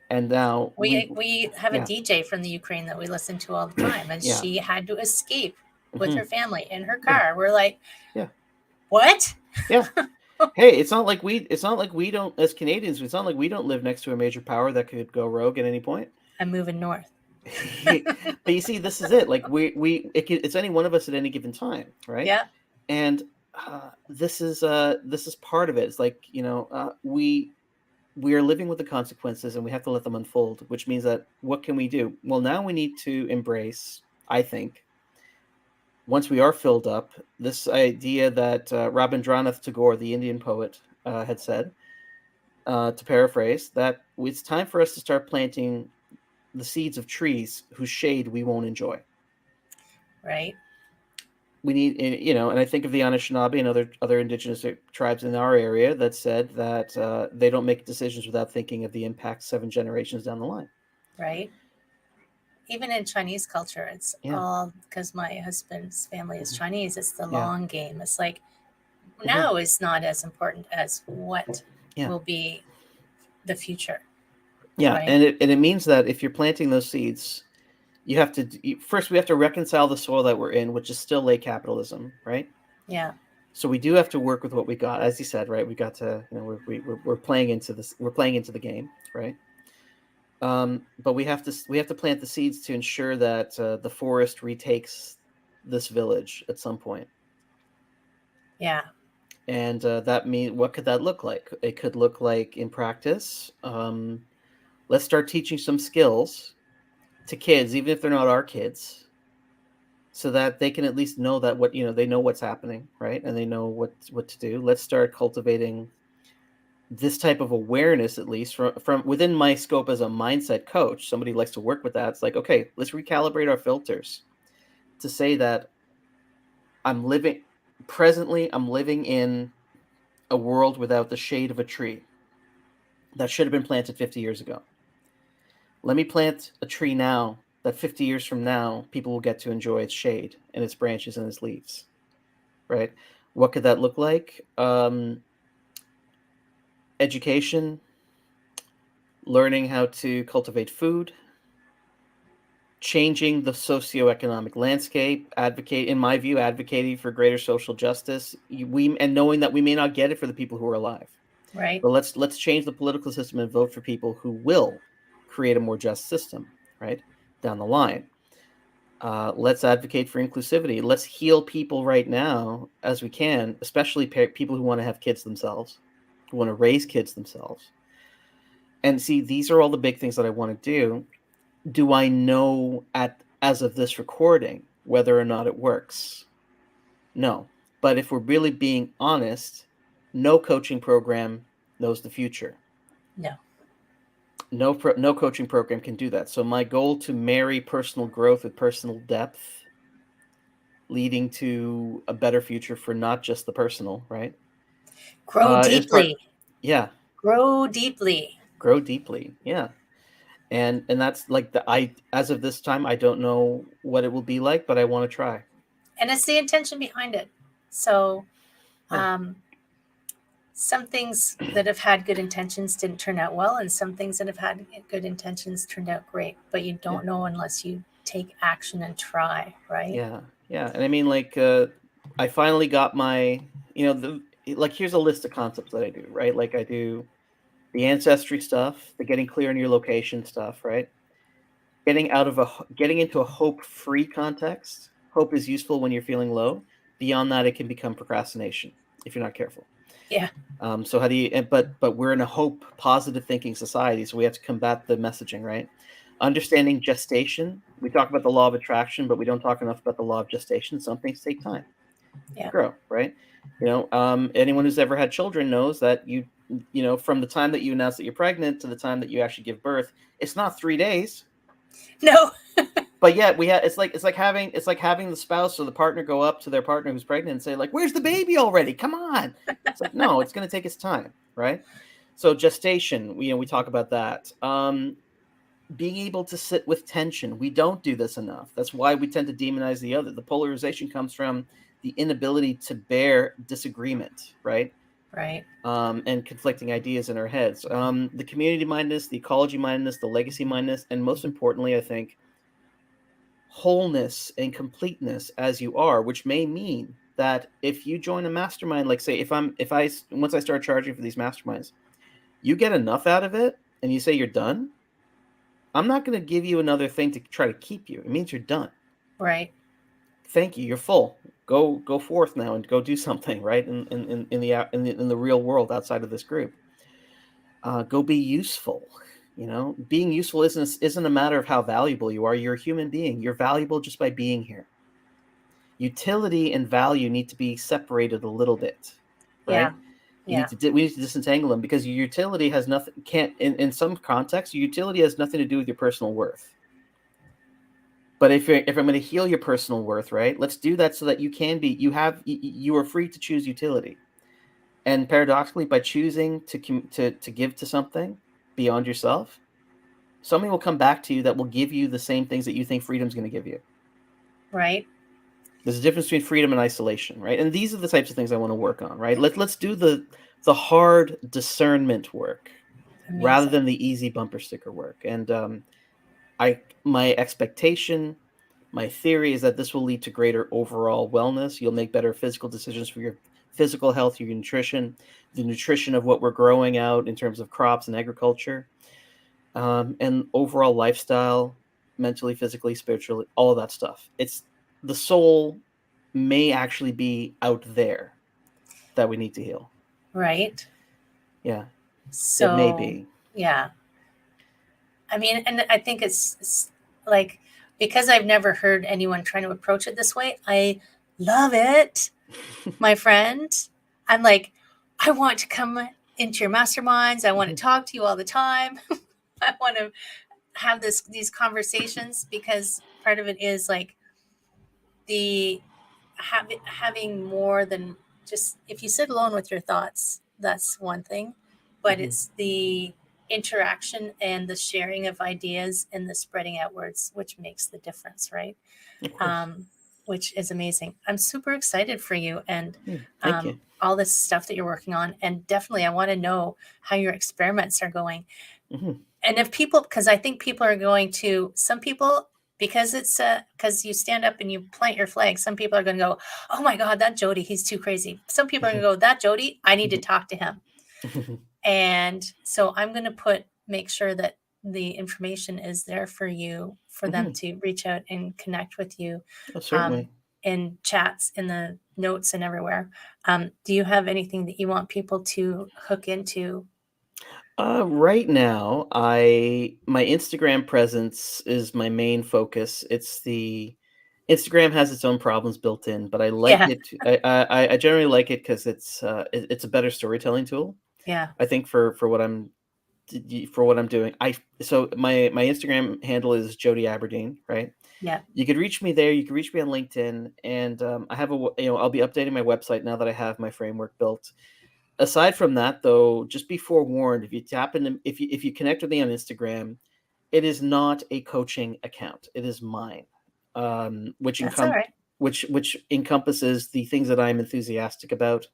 And now we have a yeah. DJ from the Ukraine that we listen to all the time, and Yeah. she had to escape with Mhm. her family in her car. We're like, Yeah. what? Yeah. Hey, it's not like we don't, as Canadians, it's not like we don't live next to a major power that could go rogue at any point. I'm moving north. But you see, this is it. Like it's any one of us at any given time, right? Yeah. And this is part of it. It's like, we are living with the consequences, and we have to let them unfold. Which means that what can we do? Well, now we need to embrace, I think, once we are filled up, this idea that Rabindranath Tagore, the Indian poet, had said, to paraphrase, that it's time for us to start planting the seeds of trees whose shade we won't enjoy. Right. We need, and I think of the Anishinaabe and other indigenous tribes in our area that said that they don't make decisions without thinking of the impact 7 generations down the line. Right. Even in Chinese culture, it's all, because my husband's family is Chinese, it's the long game. It's like, now is not as important as what will be the future. Yeah, right? and it means that if you're planting those seeds, we have to reconcile the soil that we're in, which is still late capitalism, right? Yeah. So we do have to work with what we got, as you said, right? We got to, we're playing into this, we're playing into the game, right? But we have to plant the seeds to ensure that the forest retakes this village at some point. Yeah. And that means, what could that look like? It could look like, in practice, let's start teaching some skills to kids, even if they're not our kids, so that they can at least know that they know what's happening, right? And they know what to do. Let's start cultivating this type of awareness, at least from within my scope as a mindset coach. Somebody who likes to work with that. It's like, okay, let's recalibrate our filters to say that I'm living in a world without the shade of a tree that should have been planted 50 years ago. Let me plant a tree now that 50 years from now, people will get to enjoy its shade and its branches and its leaves, right? What could that look like? Education, learning how to cultivate food, changing the socioeconomic landscape, advocating for greater social justice, and knowing that we may not get it for the people who are alive. Right. But let's change the political system and vote for people who will create a more just system, right, down the line. Let's advocate for inclusivity. Let's heal people right now as we can, especially people who want to have kids themselves, who want to raise kids themselves. And see, these are all the big things that I want to do. Do I know as of this recording whether or not it works? No. But if we're really being honest, no coaching program knows the future. No. No coaching program can do that. So my goal to marry personal growth with personal depth, leading to a better future for not just the personal, right? Grow deeply. Grow deeply. Yeah. And that's like as of this time, I don't know what it will be like, but I want to try. And it's the intention behind it. So some things that have had good intentions didn't turn out well, and some things that have had good intentions turned out great, but you don't know unless you take action and try, right? Yeah. And I mean, like, I finally got my, here's a list of concepts that I do, right? Like, I do the ancestry stuff, the getting clear on your location stuff, right? Getting into a hope-free context. Hope is useful when you're feeling low. Beyond that, it can become procrastination if you're not careful. Yeah. So how do you? But we're in a hope, positive thinking society, so we have to combat the messaging, right? Understanding gestation. We talk about the law of attraction, but we don't talk enough about the law of gestation. Some things take time to grow, right? Anyone who's ever had children knows that from the time that you announce that you're pregnant to the time that you actually give birth, it's not 3 days. No. But yet it's like having the spouse or the partner go up to their partner who's pregnant and say like, "Where's the baby already? Come on!" It's like, no, it's going to take its time, right? So gestation, we talk about that. Being able to sit with tension, we don't do this enough. That's why we tend to demonize the other. The polarization comes from the inability to bear disagreement, right? Right. And conflicting ideas in our heads. The community mindedness, the ecology mindedness, the legacy mindedness, and most importantly, I think, wholeness and completeness as you are, which may mean that if you join a mastermind, like say once I start charging for these masterminds, you get enough out of it and you say you're done, I'm not going to give you another thing to try to keep you. It means you're done. Right. Thank you. You're full. Go forth now and go do something, right? In the real world outside of this group. Go be useful. Being useful isn't a matter of how valuable you are. You're a human being. You're valuable just by being here. Utility and value need to be separated a little bit, right? Yeah. We need to disentangle them, because your utility has nothing. In some contexts, your utility has nothing to do with your personal worth. But if I'm going to heal your personal worth, right? Let's do that so that you are free to choose utility. And paradoxically, by choosing to give to something beyond yourself, something will come back to you that will give you the same things that you think freedom's going to give you. Right. There's a difference between freedom and isolation, right? And these are the types of things I want to work on, right? Let's do the hard discernment work. Amazing. Rather than the easy bumper sticker work. And my expectation, my theory is that this will lead to greater overall wellness. You'll make better physical decisions for your physical health, your nutrition, the nutrition of what we're growing out in terms of crops and agriculture, and overall lifestyle, mentally, physically, spiritually, all of that stuff. It's the soul may actually be out there that we need to heal. Right. Yeah. So it may be. Yeah. I mean, and I think it's like, because I've never heard anyone trying to approach it this way, I love it, my friend. I'm like, I want to come into your masterminds. I want to talk to you all the time. I want to have these conversations, because part of it is like having more than just, if you sit alone with your thoughts, that's one thing, but it's the interaction and the sharing of ideas and the spreading outwards, which makes the difference, right? Which is amazing. I'm super excited for you and Thank you. all this stuff that you're working on. And definitely, I want to know how your experiments are going. And if people, because I think people are going to, some people, because it's because you stand up and you plant your flag, some people are going to go, oh my God, that Jody, he's too crazy. Some people are going to go, that Jody, I need to talk to him. And so I'm going to make sure that the information is there for you, for them to reach out and connect with you. Certainly. In chats, in the notes, and everywhere. Do you have anything that you want people to hook into? Right now, my Instagram presence is my main focus. Instagram has its own problems built in, but I like it. I generally like it because it's a better storytelling tool. Yeah. I think for what I'm doing. So my Instagram handle is Jody Aberdeen, right? Yeah. You could reach me there. You can reach me on LinkedIn, and I have I'll be updating my website now that I have my framework built. Aside from that, though, just be forewarned, if you if you connect with me on Instagram, it is not a coaching account. It is mine, which encompasses the things that I'm enthusiastic about,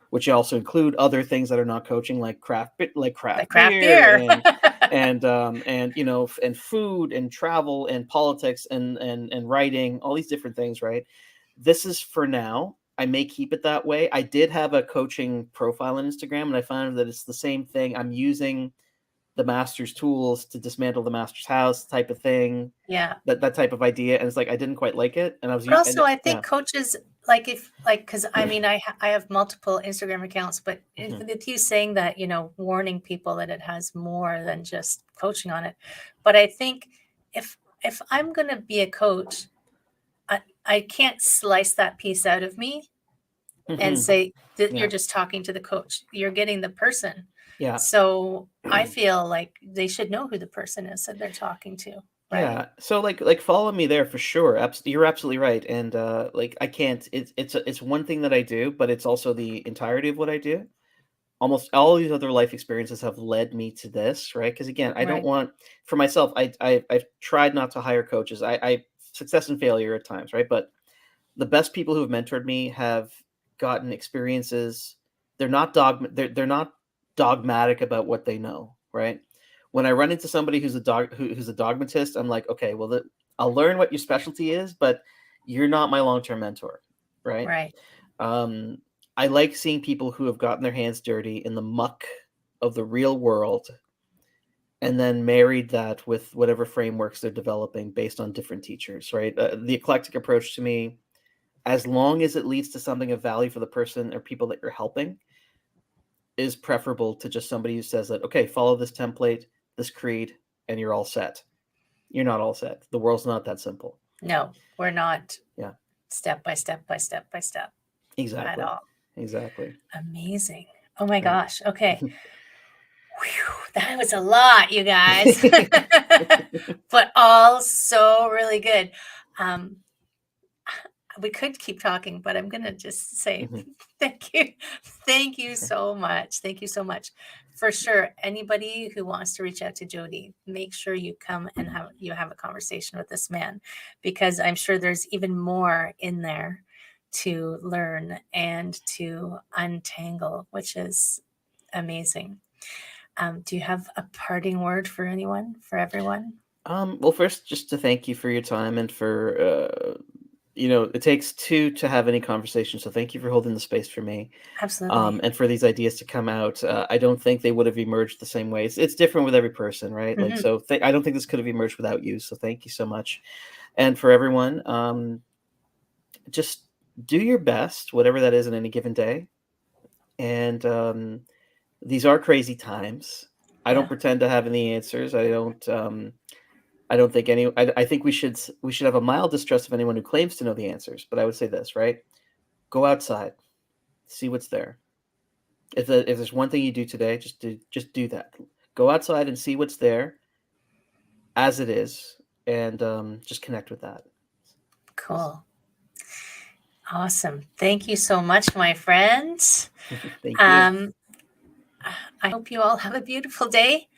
which also include other things that are not coaching, like craft beer. and food and travel and politics and writing, all these different things, right? This is for now. I may keep it that way. I did have a coaching profile on Instagram, and I found that it's the same thing. I'm using the master's tools to dismantle the master's house type of thing. Yeah. That type of idea. And it's like, I didn't quite like it. And I was I think coaches, because I mean, I have multiple Instagram accounts, but with you saying that, warning people that it has more than just coaching on it. But I think if I'm going to be a coach, I can't slice that piece out of me and say that you're just talking to the coach. You're getting the person. Yeah. So I feel like they should know who the person is that they're talking to. right? Yeah. So like follow me there for sure. You're absolutely right. And like I can't. It's one thing that I do, but it's also the entirety of what I do. Almost all these other life experiences have led me to this, right? Because again, I don't Right. want for myself. I've tried not to hire coaches. I success and failure at times, right? But the best people who have mentored me have gotten experiences. They're not dogmatic about what they know, right? When I run into somebody who's a dogmatist, I'm like, okay, well, I'll learn what your specialty is, but you're not my long-term mentor, right? Right. Um, I like seeing people who have gotten their hands dirty in the muck of the real world and then married that with whatever frameworks they're developing based on different teachers, right? The eclectic approach to me, as long as it leads to something of value for the person or people that you're helping, is preferable to just somebody who says that, okay, follow this template, this creed, and you're all set. You're not all set. The world's not that simple. No, we're not. Yeah. Step by step by step by step at Exactly. all. Exactly. Amazing. Oh my Right. gosh. Okay. Whew, that was a lot, you guys. But all so really good. We could keep talking, but I'm going to just say Mhm. thank you. Thank you so much. Thank you so much. For sure, anybody who wants to reach out to Jody, make sure you come and have a conversation with this man, because I'm sure there's even more in there to learn and to untangle, which is amazing. Do you have a parting word for everyone? Well, first, just to thank you for your time and for, it takes two to have any conversation. So thank you for holding the space for me, Absolutely. and for these ideas to come out. I don't think they would have emerged the same way. It's different with every person, right? Like, Mhm. so I don't think this could have emerged without you. So thank you so much. And for everyone, just do your best, whatever that is in any given day. And these are crazy times. I don't Yeah. pretend to have any answers. I don't think any. I think we should have a mild distrust of anyone who claims to know the answers. But I would say this, right? Go outside, see what's there. If there's one thing you do today, just do that. Go outside and see what's there as it is, and just connect with that. Cool. Awesome. Thank you so much, my friends. Thank you. I hope you all have a beautiful day.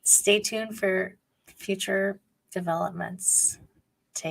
Stay tuned for future developments.